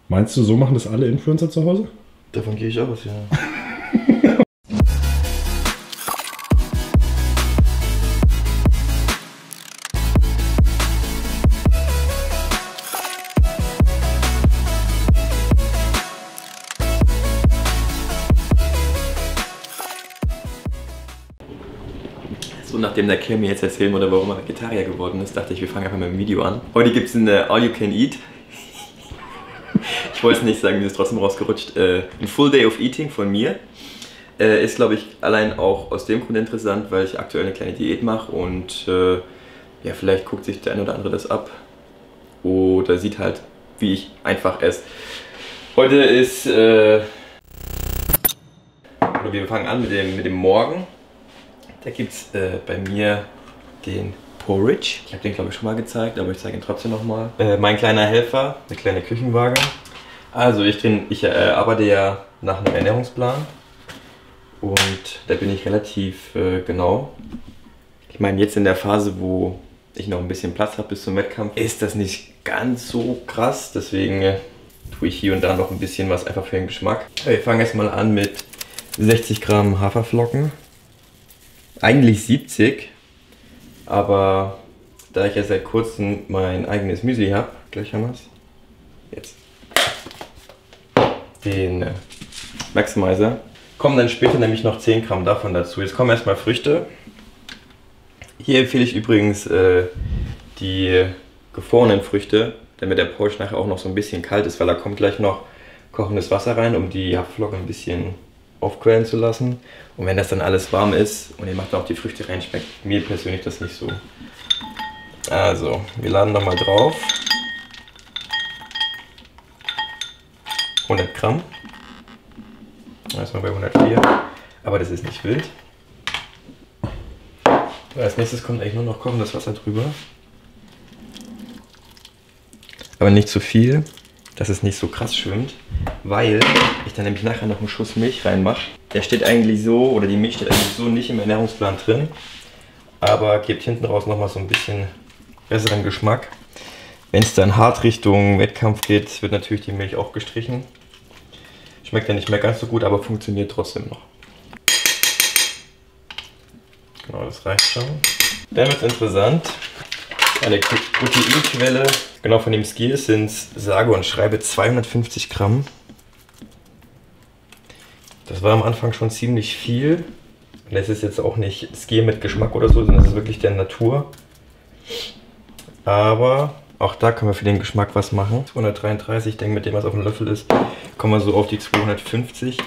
Meinst du, so machen das alle Influencer zu Hause? Davon gehe ich aus, ja. So, nachdem der Kerl mir jetzt erzählen wurde, warum er Vegetarier geworden ist, dachte ich, wir fangen einfach mit dem Video an. Heute gibt es eine All You Can Eat. Ich wollte es nicht sagen, mir ist trotzdem rausgerutscht. Ein Full Day of Eating von mir. Ist, glaube ich, allein auch aus dem Grund interessant, weil ich aktuell eine kleine Diät mache und ja, vielleicht guckt sich der eine oder andere das ab oder sieht halt, wie ich einfach esse. Heute ist, oder wir fangen an mit dem Morgen. Da gibt es bei mir den Porridge. Ich habe den, glaube ich, schon mal gezeigt, aber ich zeige ihn trotzdem nochmal. Mein kleiner Helfer, eine kleine Küchenwaage. Also ich arbeite ja nach einem Ernährungsplan und da bin ich relativ genau. Ich meine, jetzt in der Phase, wo ich noch ein bisschen Platz habe bis zum Wettkampf, ist das nicht ganz so krass. Deswegen tue ich hier und da noch ein bisschen was einfach für den Geschmack. Wir fangen erstmal an mit 60 Gramm Haferflocken. Eigentlich 70, aber da ich ja seit kurzem mein eigenes Müsli habe, gleich haben wir es, jetzt, den Maximizer, kommen dann später nämlich noch 10 Gramm davon dazu. Jetzt kommen erstmal Früchte. Hier empfehle ich übrigens die gefrorenen Früchte, damit der Porridge nachher auch noch so ein bisschen kalt ist, weil da kommt gleich noch kochendes Wasser rein, um die Haferflocken ein bisschen aufquellen zu lassen. Und wenn das dann alles warm ist und ihr macht dann auch die Früchte rein, schmeckt mir persönlich das nicht so. Also, wir laden nochmal drauf. 100 Gramm. Erstmal bei 104. Aber das ist nicht wild. Als nächstes kommt eigentlich nur noch kochendes Wasser drüber. Aber nicht zu viel, dass es nicht so krass schwimmt, weil ich dann nämlich nachher noch einen Schuss Milch reinmache. Der steht eigentlich so, oder die Milch steht eigentlich so nicht im Ernährungsplan drin, aber gibt hinten raus nochmal so ein bisschen besseren Geschmack. Wenn es dann hart Richtung Wettkampf geht, wird natürlich die Milch auch gestrichen. Schmeckt ja nicht mehr ganz so gut, aber funktioniert trotzdem noch. Genau, das reicht schon. Dann wird es interessant. Eine Proteinquelle, genau von dem Skier sind es, sage und schreibe 250 Gramm. Das war am Anfang schon ziemlich viel. Und das ist jetzt auch nicht Skier mit Geschmack oder so, sondern das ist wirklich der Natur. Aber auch da können wir für den Geschmack was machen. 233, ich denke, mit dem, was auf dem Löffel ist, kommen wir so auf die 250.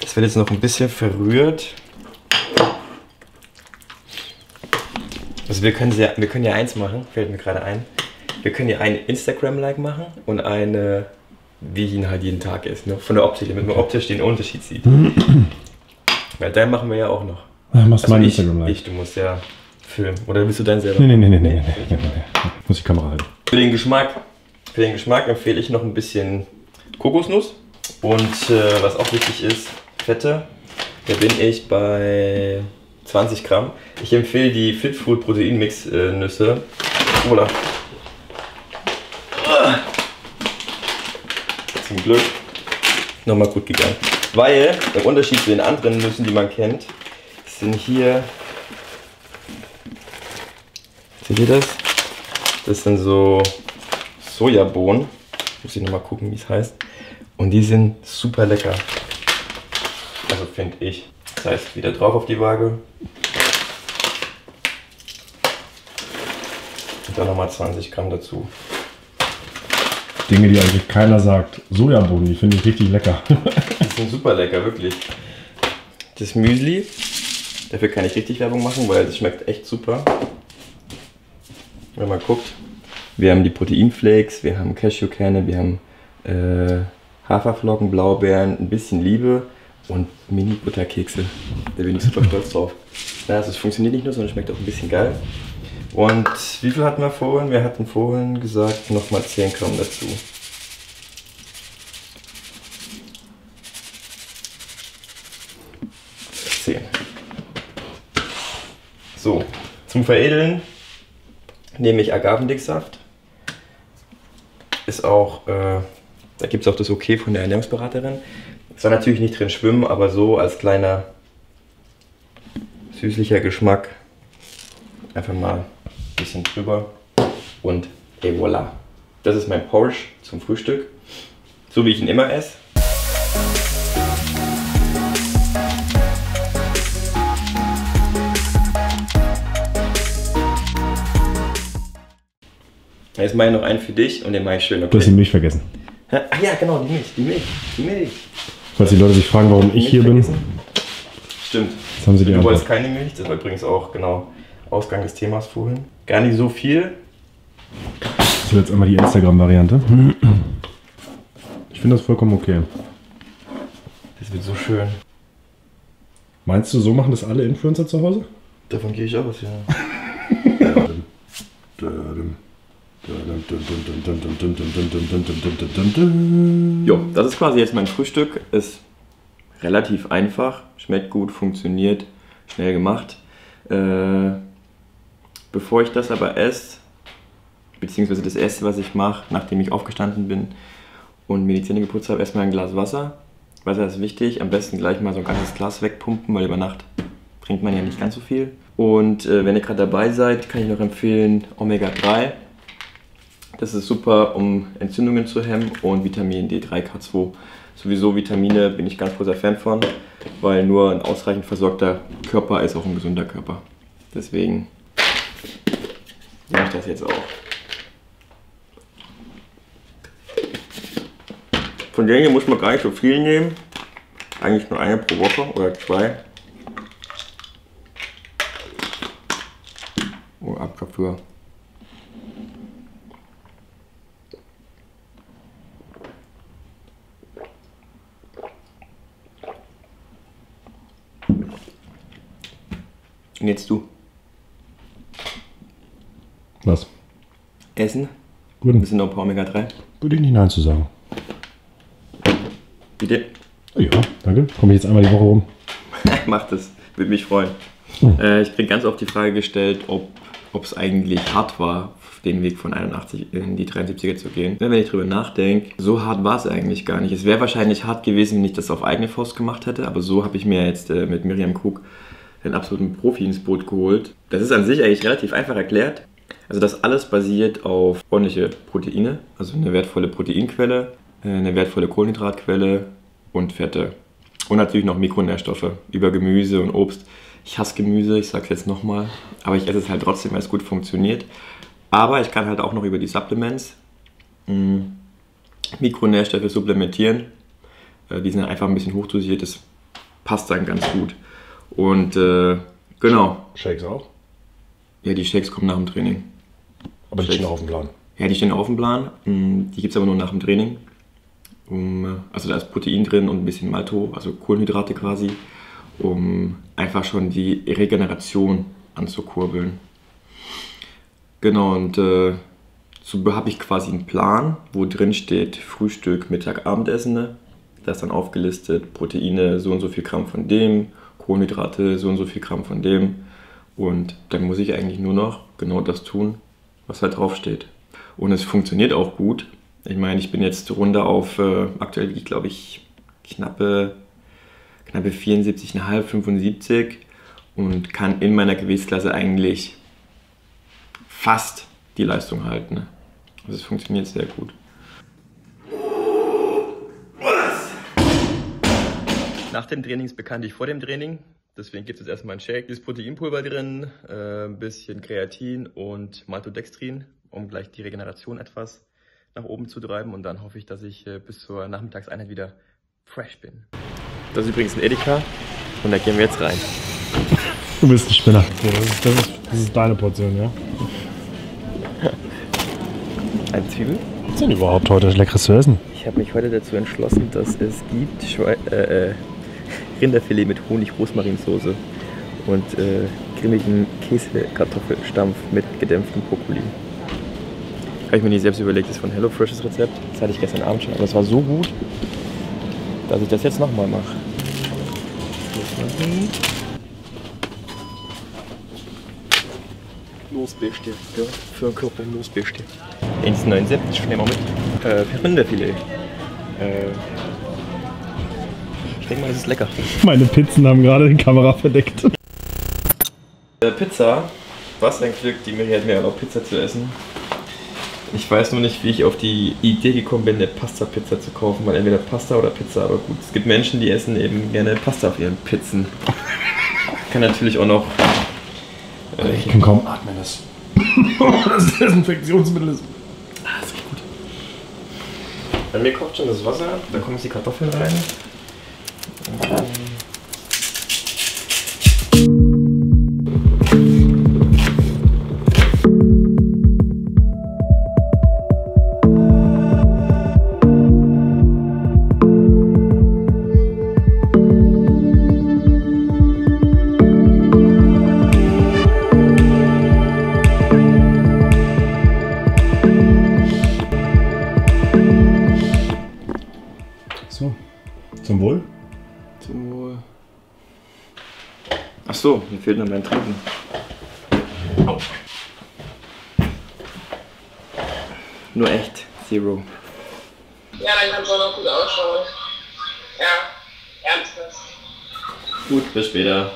Das wird jetzt noch ein bisschen verrührt. Also wir können ja eins machen, fällt mir gerade ein. Wir können ja ein Instagram-Like machen und eine, wie ich ihn halt jeden Tag esse, ne? Von der Optik, damit man optisch den Unterschied sieht. Weil dann machen wir ja auch noch. Ja, machst also mein Instagram-Like. Du musst ja filmen. Oder willst du deinen selber? Nee. Muss die Kamera halten. Für den Geschmack empfehle ich noch ein bisschen Kokosnuss. Und was auch wichtig ist, Fette. Da bin ich bei 20 Gramm. Ich empfehle die Fitfood Proteinmix Nüsse. Oder zum Glück nochmal gut gegangen. Weil im Unterschied zu den anderen Nüssen, die man kennt, sind hier, seht ihr das? Das sind so Sojabohnen. Muss ich nochmal gucken, wie es heißt. Und die sind super lecker. Also finde ich. Das heißt, wieder drauf auf die Waage. Und dann nochmal 20 Gramm dazu. Dinge, die eigentlich keiner sagt. Sojabohnen, die finde ich richtig lecker. Die sind super lecker, wirklich. Das Müsli, dafür kann ich richtig Werbung machen, weil es schmeckt echt super. Wenn man guckt, wir haben die Proteinflakes, wir haben Cashewkerne, wir haben Haferflocken, Blaubeeren, ein bisschen Liebe und Mini-Butterkekse. Da bin ich super stolz drauf. Ja, also es funktioniert nicht nur, sondern schmeckt auch ein bisschen geil. Und wie viel hatten wir vorhin? Wir hatten vorhin gesagt, nochmal 10 Gramm dazu. So, zum Veredeln nehme ich Agavendicksaft. Ist auch Da gibt es auch das Okay von der Ernährungsberaterin. Soll natürlich nicht drin schwimmen, aber so als kleiner süßlicher Geschmack. Einfach mal ein bisschen drüber und et voilà. Das ist mein Porridge zum Frühstück. So wie ich ihn immer esse. Jetzt mache ich noch einen für dich und den mache ich schön. Okay? Du hast die Milch vergessen. Ach ja, genau, die Milch. Falls die Leute sich fragen, warum ich hier bin. Stimmt. Jetzt haben sie die Du Antwort. wolltest keine Milch, das war übrigens auch genau Ausgang des Themas vorhin. Gar nicht so viel. Das ist jetzt einmal die Instagram-Variante. Ich finde das vollkommen okay. Das wird so schön. Meinst du, so machen das alle Influencer zu Hause? Davon gehe ich aus, ja. Jo, das ist quasi jetzt mein Frühstück. Ist relativ einfach, schmeckt gut, funktioniert, schnell gemacht. Bevor ich das aber esse, beziehungsweise das Erste, was ich mache, nachdem ich aufgestanden bin und mir die Zähne geputzt habe, erstmal ein Glas Wasser. Wasser ist wichtig, am besten gleich mal so ein ganzes Glas wegpumpen, weil über Nacht trinkt man ja nicht ganz so viel. Und wenn ihr gerade dabei seid, kann ich noch empfehlen Omega-3. Das ist super, um Entzündungen zu hemmen, und Vitamin D3, K2. Sowieso Vitamine bin ich ganz großer Fan von, weil nur ein ausreichend versorgter Körper ist auch ein gesunder Körper. Deswegen nehme ich das jetzt auch. Von denen hier muss man gar nicht so viel nehmen. Eigentlich nur eine pro Woche oder 2. Oh, ab dafür. Und jetzt du. Was? Essen. Gut. Ein bisschen noch ein paar Omega-3. Würde ich nicht Nein zu sagen. Bitte? Ja, danke. Komme ich jetzt einmal die Woche rum. Mach das. Würde mich freuen. Ich kriege ganz oft die Frage gestellt, ob es eigentlich hart war, den Weg von 81 in die 73er zu gehen. Wenn ich drüber nachdenke, so hart war es eigentlich gar nicht. Es wäre wahrscheinlich hart gewesen, wenn ich das auf eigene Faust gemacht hätte, aber so habe ich mir jetzt mit Miriam Krug den absoluten Profi ins Boot geholt. Das ist an sich eigentlich relativ einfach erklärt. Also das alles basiert auf ordentliche Proteine, also eine wertvolle Proteinquelle, eine wertvolle Kohlenhydratquelle und Fette. Und natürlich noch Mikronährstoffe über Gemüse und Obst. Ich hasse Gemüse, ich sage es jetzt nochmal, aber ich esse es halt trotzdem, weil es gut funktioniert. Aber ich kann halt auch noch über die Supplements Mikronährstoffe supplementieren. Die sind einfach ein bisschen hochdosiert, das passt dann ganz gut. Und genau. Shakes auch? Ja, die Shakes kommen nach dem Training. Aber die stehen auch auf dem Plan. Ja, die stehen auf dem Plan. Die gibt es aber nur nach dem Training. Also da ist Protein drin und ein bisschen Malto, also Kohlenhydrate quasi, um einfach schon die Regeneration anzukurbeln. Genau, und so habe ich quasi einen Plan, wo drin steht Frühstück, Mittag, Abendessen. Da ist dann aufgelistet Proteine, so und so viel Gramm von dem, Kohlenhydrate, so und so viel Gramm von dem. Und dann muss ich eigentlich nur noch genau das tun, was halt drauf steht. Und es funktioniert auch gut. Ich meine, ich bin jetzt runter auf, aktuell wiege ich glaube ich knappe 74,5, 75 und kann in meiner Gewichtsklasse eigentlich fast die Leistung halten. Also es funktioniert sehr gut. Nach dem Training ist bekanntlich vor dem Training. Deswegen gibt es erstmal einen Shake. Ist Proteinpulver drin, ein bisschen Kreatin und Maltodextrin, um gleich die Regeneration etwas nach oben zu treiben. Und dann hoffe ich, dass ich bis zur Nachmittagseinheit wieder fresh bin. Das ist übrigens ein Edeka und da gehen wir jetzt rein. Du bist ein Spinner. Das ist deine Portion, ja? Ein Zwiebel? Was ist denn überhaupt heute Leckeres zu essen? Ich habe mich heute dazu entschlossen, dass es gibt Rinderfilet mit Honig-Rosmarinsoße und cremigen Käse-Kartoffelstampf mit gedämpftem Brokkoli. Habe ich mir nicht selbst überlegt, das ist von HelloFreshes Rezept. Das hatte ich gestern Abend schon, aber es war so gut, dass ich das jetzt nochmal mache. Losbeste, ja, für einen Körper Losbeste. 1,79, nehmen wir mit. Für Rinderfilet. Ich denke mal, das ist lecker. Meine Pizzen haben gerade die Kamera verdeckt. Pizza. Was ein Glück, die Miri hat mir erlaubt, Pizza zu essen. Ich weiß nur nicht, wie ich auf die Idee gekommen bin, eine Pasta-Pizza zu kaufen, weil entweder Pasta oder Pizza, aber gut, es gibt Menschen, die essen eben gerne Pasta auf ihren Pizzen. Kann natürlich auch noch... ich kann kaum atmen, das Desinfektionsmittel ist... Das riecht gut. Bei mir kocht schon das Wasser, da kommen jetzt die Kartoffeln rein. So, zum Wohl. Zum Wohl. Ach so, mir fehlt noch mein Trinken. Oh. Nur echt, Zero. Ja, dann kannst du auch noch gut ausschauen. Ja, ernsthaft. Gut, bis später.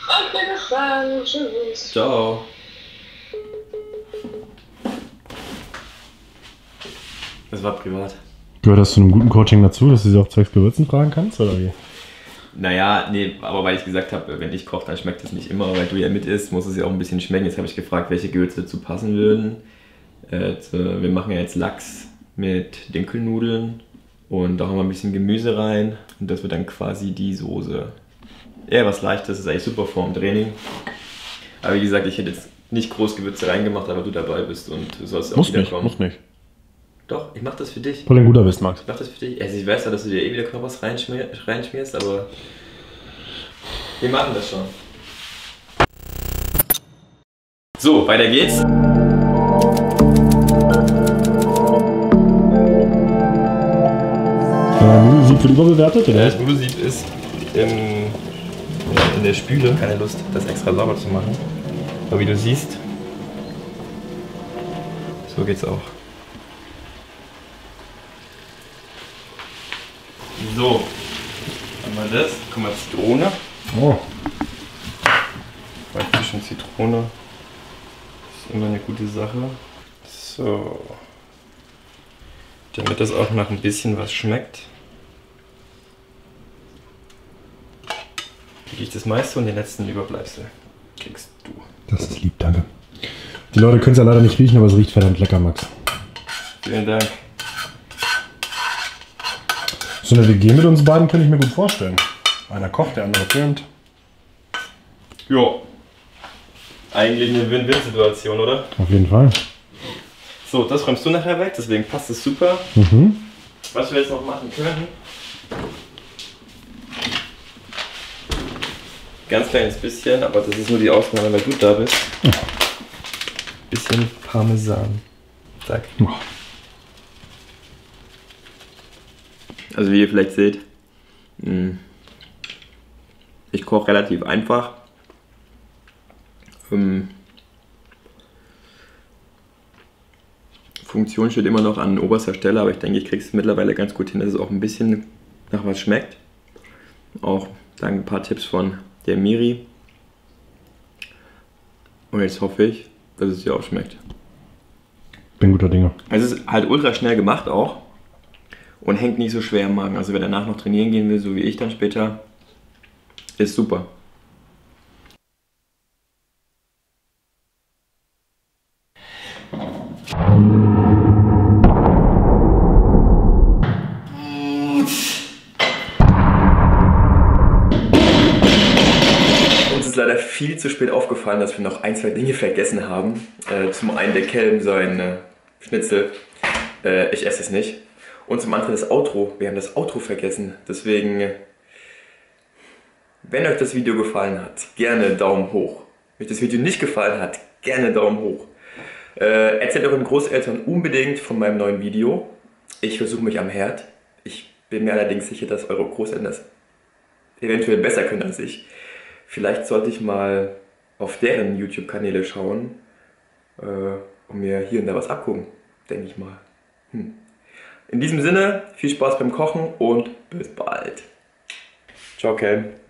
Okay, bis dann. Tschüss. Ciao. Das war privat. Gehört das zu einem guten Coaching dazu, dass du sie auch zwecks Gewürzen fragen kannst, oder wie? Naja, nee, aber weil ich gesagt habe, wenn ich koche, dann schmeckt es nicht immer, weil du ja mit isst, muss es ja auch ein bisschen schmecken. Jetzt habe ich gefragt, welche Gewürze dazu passen würden. Wir machen ja jetzt Lachs mit Dinkelnudeln und da haben wir ein bisschen Gemüse rein und das wird dann quasi die Soße. Ja, was Leichtes, ist eigentlich super vorm Training. Aber wie gesagt, ich hätte jetzt nicht groß Gewürze reingemacht, aber du dabei bist und du sollst auch wiederkommen. Muss nicht. Doch, ich mach das für dich. Voll ein guter bist, Max. Ich mach das für dich. Also ich weiß ja, dass du dir eh wieder Knoppers reinschmierst, aber wir machen das schon. So, weiter geht's. Nudelsieb wird überbewertet, oder? Das Nudelsieb ist in der Spüle. Keine Lust, das extra sauber zu machen. Aber wie du siehst, so geht's auch. So, haben wir das. Guck mal, Zitrone. Oh. Bei Fisch und Zitrone ist immer eine gute Sache. So. Damit das auch nach ein bisschen was schmeckt, kriege ich das meiste und den letzten Überbleibsel kriegst du. Das ist lieb, danke. Die Leute können es ja leider nicht riechen, aber es riecht verdammt lecker, Max. Vielen Dank. So eine WG mit uns beiden könnte ich mir gut vorstellen. Einer kocht, der andere filmt. Jo. Eigentlich eine Win-Win-Situation, oder? Auf jeden Fall. So, das räumst du nachher weg, deswegen passt es super. Mhm. Was wir jetzt noch machen können, ganz kleines bisschen, aber das ist nur die Ausnahme, weil du da bist. Bisschen Parmesan. Zack. Oh. Also wie ihr vielleicht seht, ich koche relativ einfach. Funktion steht immer noch an oberster Stelle, aber ich denke, ich kriege es mittlerweile ganz gut hin, dass es auch ein bisschen nach was schmeckt. Auch dank ein paar Tipps von der Miri. Und jetzt hoffe ich, dass es dir auch schmeckt. Bin guter Dinge. Es ist halt ultra schnell gemacht auch und hängt nicht so schwer im Magen. Also wer danach noch trainieren gehen will, so wie ich dann später, ist super. Uns ist leider viel zu spät aufgefallen, dass wir noch ein, zwei Dinge vergessen haben. Zum einen der Kelm sein Schnitzel. Ich esse es nicht. Und zum anderen das Outro. Wir haben das Outro vergessen. Deswegen, wenn euch das Video gefallen hat, gerne Daumen hoch. Wenn euch das Video nicht gefallen hat, gerne Daumen hoch. Erzählt euren Großeltern unbedingt von meinem neuen Video. Ich versuche mich am Herd. Ich bin mir allerdings sicher, dass eure Großeltern das eventuell besser können als ich. Vielleicht sollte ich mal auf deren YouTube-Kanäle schauen und mir hier und da was abgucken, denke ich mal. In diesem Sinne, viel Spaß beim Kochen und bis bald. Ciao, Ken.